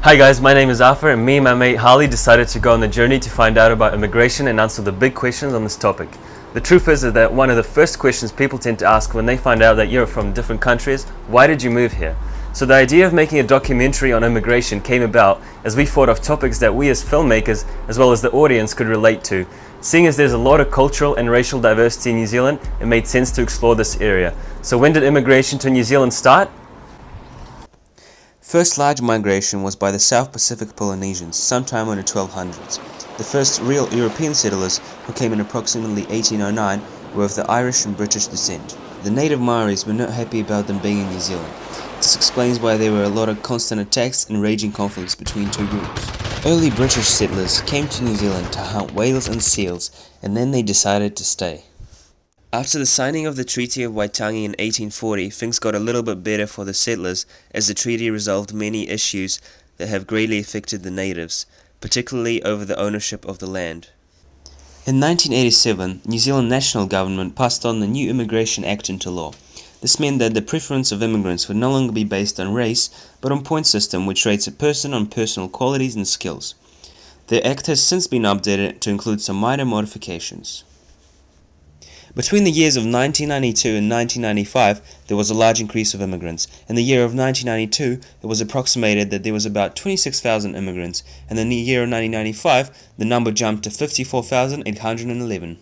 Hi guys, my name is Afar and me and my mate Harley decided to go on the journey to find out about immigration and answer the big questions on this topic. The truth is that one of the first questions people tend to ask when they find out that you're from different countries, why did you move here? So the idea of making a documentary on immigration came about as we thought of topics that we as filmmakers as well as the audience could relate to. Seeing as there's a lot of cultural and racial diversity in New Zealand, it made sense to explore this area. So when did immigration to New Zealand start? First large migration was by the South Pacific Polynesians sometime in the 1200s. The first real European settlers, who came in approximately 1809, were of the Irish and British descent. The native Maoris were not happy about them being in New Zealand. This explains why there were a lot of constant attacks and raging conflicts between two groups. Early British settlers came to New Zealand to hunt whales and seals, and then they decided to stay. After the signing of the Treaty of Waitangi in 1840, things got a little bit better for the settlers as the treaty resolved many issues that have greatly affected the natives, particularly over the ownership of the land. In 1987, New Zealand National Government passed on the new Immigration Act into law. This meant that the preference of immigrants would no longer be based on race, but on point system which rates a person on personal qualities and skills. The Act has since been updated to include some minor modifications. Between the years of 1992 and 1995, there was a large increase of immigrants. In the year of 1992, it was approximated that there was about 26,000 immigrants, and in the year of 1995, the number jumped to 54,811.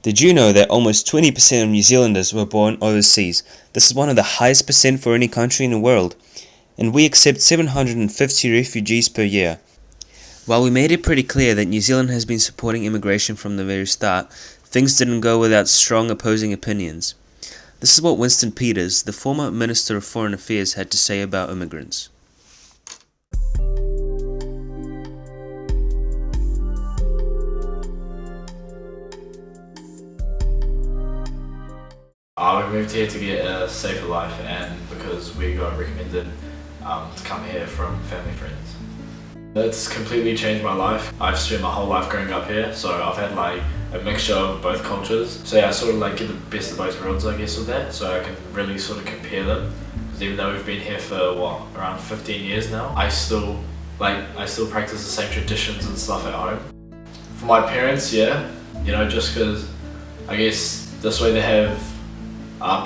Did you know that almost 20% of New Zealanders were born overseas? This is one of the highest percent for any country in the world, and we accept 750 refugees per year. While we made it pretty clear that New Zealand has been supporting immigration from the very start, things didn't go without strong opposing opinions. This is what Winston Peters, the former Minister of Foreign Affairs, had to say about immigrants. We moved here to get a safer life and because we got recommended to come here from family friends. It's completely changed my life. I've spent my whole life growing up here, so I've had like a mixture of both cultures. So yeah, I sort of like get the best of both worlds, I guess, with that. So I can really sort of compare them. Because even though we've been here for around 15 years now, I still practice the same traditions and stuff at home. For my parents, yeah, just because I guess this way they have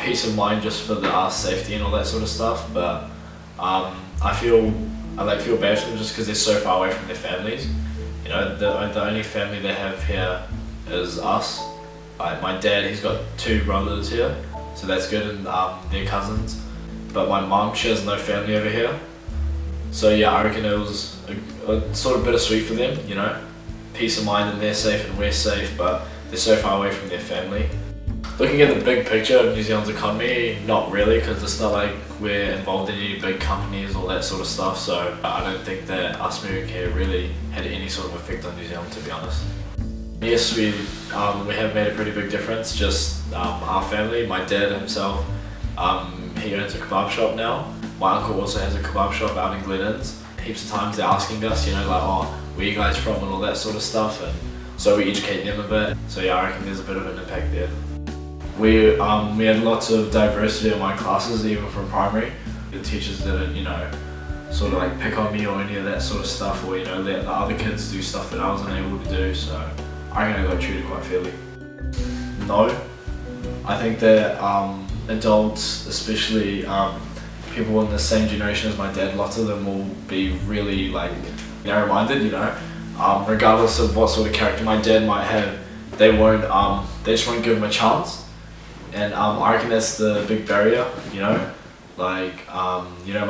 peace of mind just for our safety and all that sort of stuff. But I feel bad for them just because they're so far away from their families. The only family they have here is us. Like my dad, he's got 2 brothers here, so that's good, and they're cousins. But my mom, she has no family over here. So yeah, I reckon it was a sort of bittersweet for them, peace of mind and they're safe and we're safe, but they're so far away from their family. Looking at the big picture of New Zealand's economy, not really, because it's not like we're involved in any big companies, all that sort of stuff, so I don't think that us moving here really had any sort of effect on New Zealand, to be honest. Yes, we have made a pretty big difference, just our family. My dad himself, he owns a kebab shop now. My uncle also has a kebab shop out in Glenfield. Heaps of times they're asking us, where you guys from and all that sort of stuff, and so we educate them a bit. So yeah, I reckon there's a bit of an impact there. We had lots of diversity in my classes, even from primary. The teachers didn't, sort of like pick on me or any of that sort of stuff, or let the other kids do stuff that I wasn't able to do. So I reckon I got treated quite fairly. No, I think that adults, especially people in the same generation as my dad, lots of them will be really like narrow-minded. Regardless of what sort of character my dad might have, they just won't give him a chance. And I reckon that's the big barrier, my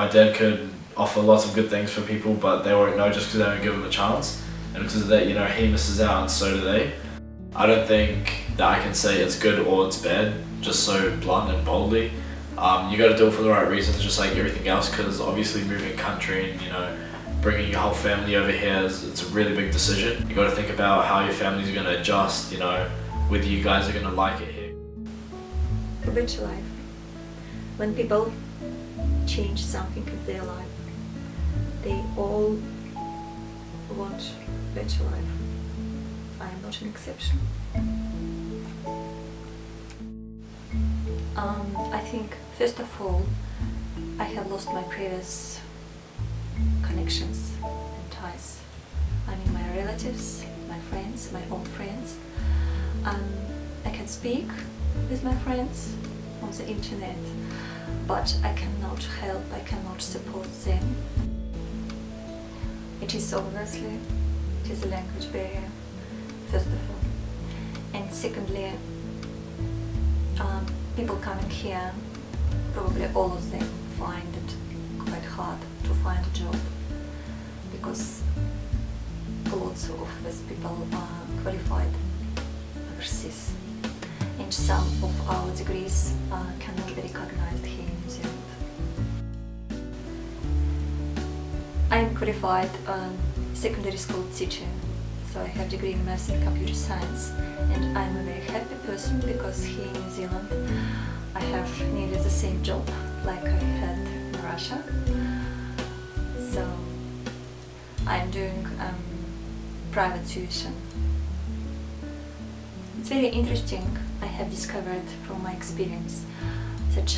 dad could offer lots of good things for people, but they won't know just because they don't give him a chance. And because of that, he misses out and so do they. I don't think that I can say it's good or it's bad, just so blunt and boldly. You got to do it for the right reasons, just like everything else, because obviously moving country and, bringing your whole family over here, it's a really big decision. You got to think about how your family's going to adjust, whether you guys are going to like it here. A better life. When people change something in their life, they all want better life. I am not an exception. I think first of all I have lost my previous connections and ties. I mean my relatives, my friends, my own friends. I can speak with my friends on the internet, but I cannot help, I cannot support them. It is obviously, it is a language barrier, first of all. And secondly, people coming here, probably all of them find it quite hard to find a job, because lots of these people are qualified overseas, and some of our degrees cannot be recognized here in New Zealand. I am qualified secondary school teacher, so I have a degree in maths and computer science, and I'm a very happy person because here in New Zealand I have nearly the same job like I had in Russia. So I'm doing private tuition. It's very interesting. I have discovered from my experience that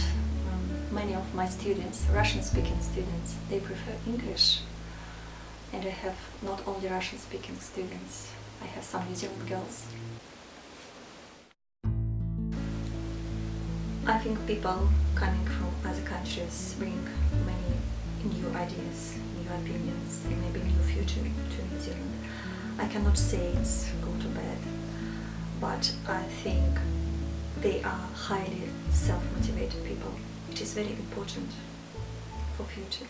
many of my students, Russian-speaking students, they prefer English. And I have not only Russian-speaking students, I have some New Zealand girls. I think people coming from other countries bring many new ideas, new opinions, and maybe new future to New Zealand. I cannot say it's good or bad, but I think they are highly self-motivated people. It is very important for future.